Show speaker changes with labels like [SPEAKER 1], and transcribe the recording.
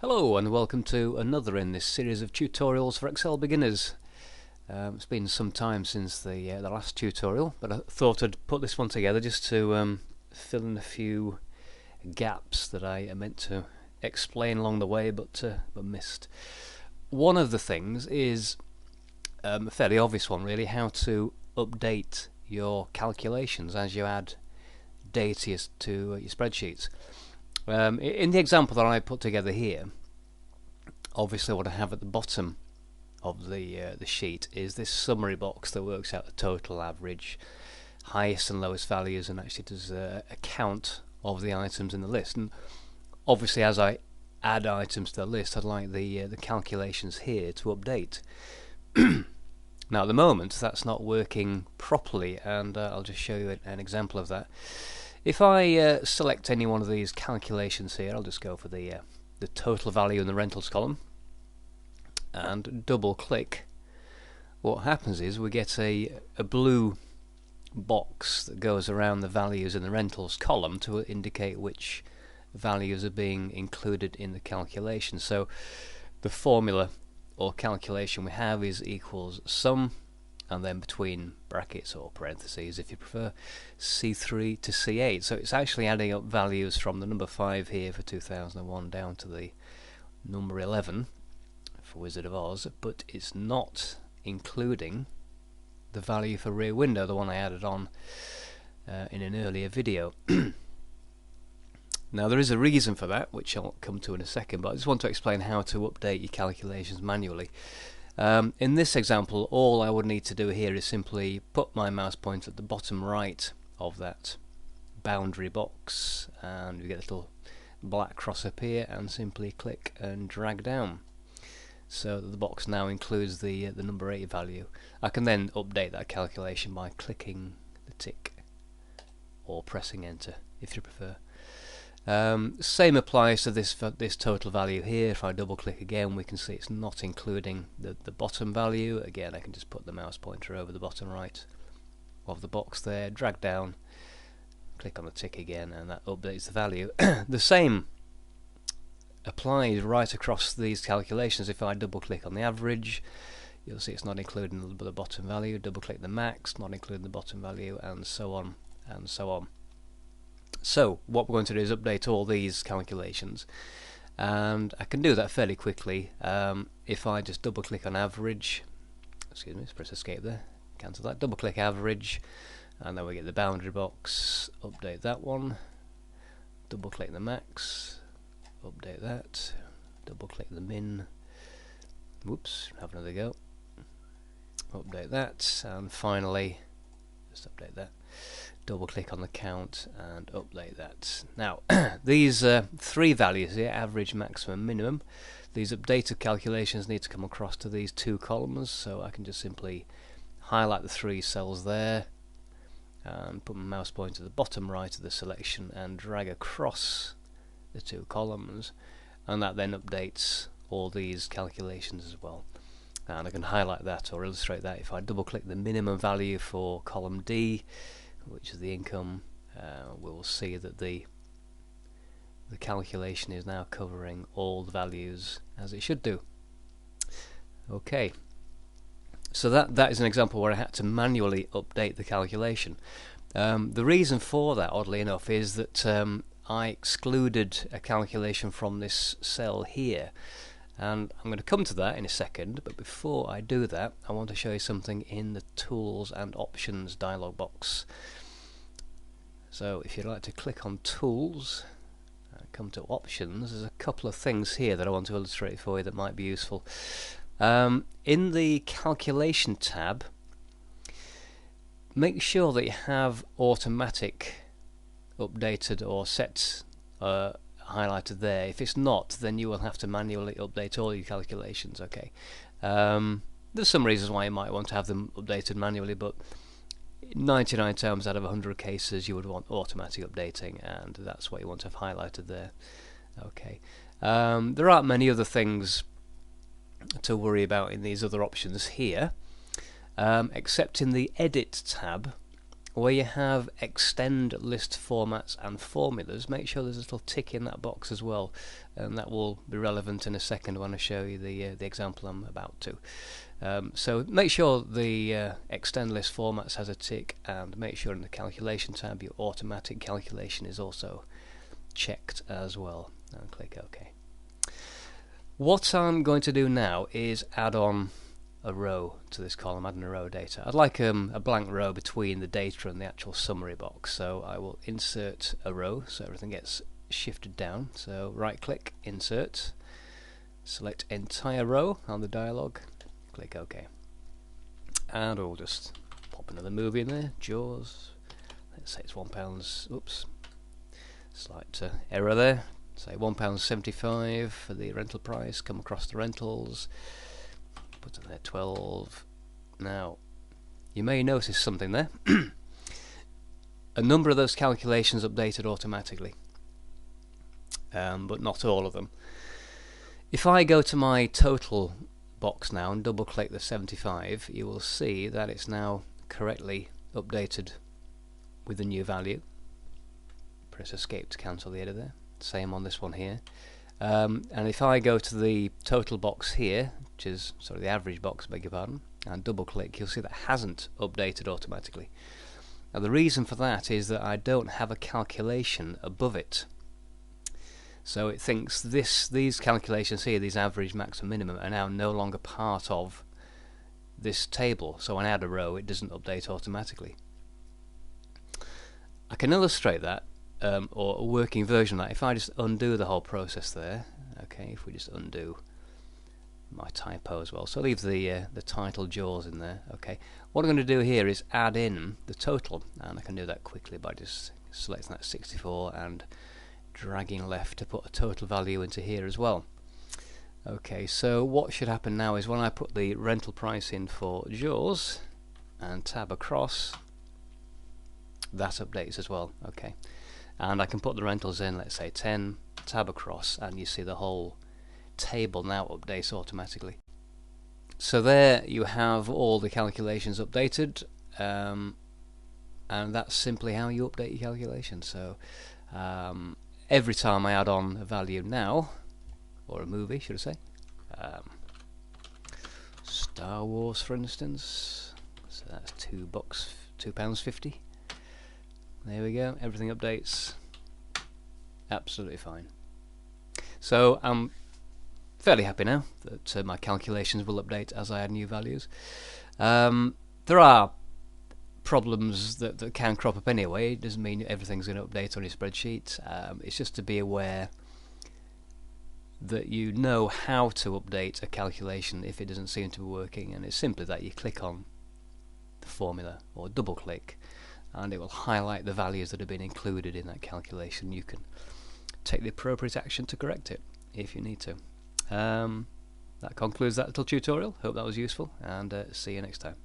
[SPEAKER 1] Hello and welcome to another in this series of tutorials for Excel beginners. It's been some time since the last tutorial, but I thought I'd put this one together just to fill in a few gaps that I meant to explain along the way but missed. One of the things is a fairly obvious one really, how to update your calculations as you add data to your spreadsheets. In the example that I put together here, obviously what I have at the bottom of the sheet is this summary box that works out the total average, highest and lowest values, and actually does a count of the items in the list. And obviously as I add items to the list, I'd like the calculations here to update. Now at the moment that's not working properly, and I'll just show you an example of that. If I select any one of these calculations here, I'll just go for the total value in the rentals column and double click. What happens is we get a blue box that goes around the values in the rentals column to indicate which values are being included in the calculation. So the formula or calculation we have is equals sum, and then between brackets or parentheses if you prefer, C3 to C8. So it's actually adding up values from the number 5 here for 2001 down to the number 11 for Wizard of Oz, but it's not including the value for Rear Window, the one I added on in an earlier video. Now there is a reason for that, which I'll come to in a second, but I just want to explain how to update your calculations manually. In this example, all I would need to do here is simply put my mouse pointer at the bottom right of that boundary box, and we get a little black cross up here, and simply click and drag down so that the box now includes the number 8 value. I can then update that calculation by clicking the tick or pressing enter if you prefer. Same applies to this total value here. If I double click again, we can see it's not including the bottom value. Again, I can just put the mouse pointer over the bottom right of the box there, drag down, click on the tick again, and that updates the value. The same applies right across these calculations. If I double click on the average, you'll see it's not including the bottom value. Double click the max, not including the bottom value, and so on and so on. So what we're going to do is update all these calculations, and I can do that fairly quickly. If I just double click on average, excuse me, let's press escape there, cancel that, double click average, and then we get the boundary box, update that one, double click the max, update that, double click the min, whoops, have another go, update that, and finally just update that, double click on the count and update that. Now these 3 values here, average, maximum, minimum, these updated calculations need to come across to these 2 columns, so I can just simply highlight the 3 cells there and put my mouse pointer to the bottom right of the selection and drag across the 2 columns, and that then updates all these calculations as well. And I can highlight that or illustrate that if I double click the minimum value for column D, which is the income. We'll see that the calculation is now covering all the values as it should do. Okay, so that is an example where I had to manually update the calculation. The reason for that, oddly enough, is that I excluded a calculation from this cell here, and I'm going to come to that in a second, but before I do that I want to show you something in the Tools and Options dialog box. So if you'd like to click on Tools and come to Options, there's a couple of things here that I want to illustrate for you that might be useful. In the Calculation tab, make sure that you have Automatic updated or set highlighted there. If it's not, then you will have to manually update all your calculations. Okay, there's some reasons why you might want to have them updated manually, but 99 times out of 100 cases you would want automatic updating, and that's what you want to have highlighted there. Okay, there aren't many other things to worry about in these other options here, except in the Edit tab. where you have extend list formats and formulas, make sure there's a little tick in that box as well, and that will be relevant in a second when I show you the example I'm about to. So make sure the extend list formats has a tick, and make sure in the calculation tab your automatic calculation is also checked as well, and click OK. What I'm going to do now is add on a row to this column, adding a row of data. I'd like a blank row between the data and the actual summary box, so I will insert a row so everything gets shifted down. So right click, insert, select entire row on the dialog, click OK, and we'll just pop another movie in there, Jaws. Let's say it's £1, oops, slight error there, say £1.75 for the rental price, come across the rentals, put in there 12. Now you may notice something there. A number of those calculations updated automatically, but not all of them. If I go to my total box now and double click the 75, you will see that it's now correctly updated with the new value. Press escape to cancel the edit there. Same on this one here. And if I go to the total box here, which is the average box, beg your pardon, and double click, you'll see that hasn't updated automatically. Now the reason for that is that I don't have a calculation above it. So it thinks these calculations here, these average, max and minimum, are now no longer part of this table. So when I add a row, it doesn't update automatically. I can illustrate that, or a working version of that, if I just undo the whole process there. Okay, if we just undo my typo as well, so leave the title Jaws in there. Okay, what I'm going to do here is add in the total, and I can do that quickly by just selecting that 64 and dragging left to put a total value into here as well. Okay, so what should happen now is when I put the rental price in for Jaws and tab across, that updates as well. Okay, and I can put the rentals in, let's say 10, tab across, and you see the whole table now updates automatically. So there you have all the calculations updated, and that's simply how you update your calculations. So every time I add on a value now, or a movie should I say, Star Wars for instance, so that's £2.50. There we go, everything updates absolutely fine. So I'm fairly happy now that my calculations will update as I add new values. There are problems that can crop up anyway. It doesn't mean everything's going to update on your spreadsheet. It's just to be aware that you know how to update a calculation if it doesn't seem to be working, and it's simply that you click on the formula or double click and it will highlight the values that have been included in that calculation. You can take the appropriate action to correct it if you need to. That concludes that little tutorial. Hope that was useful, and see you next time.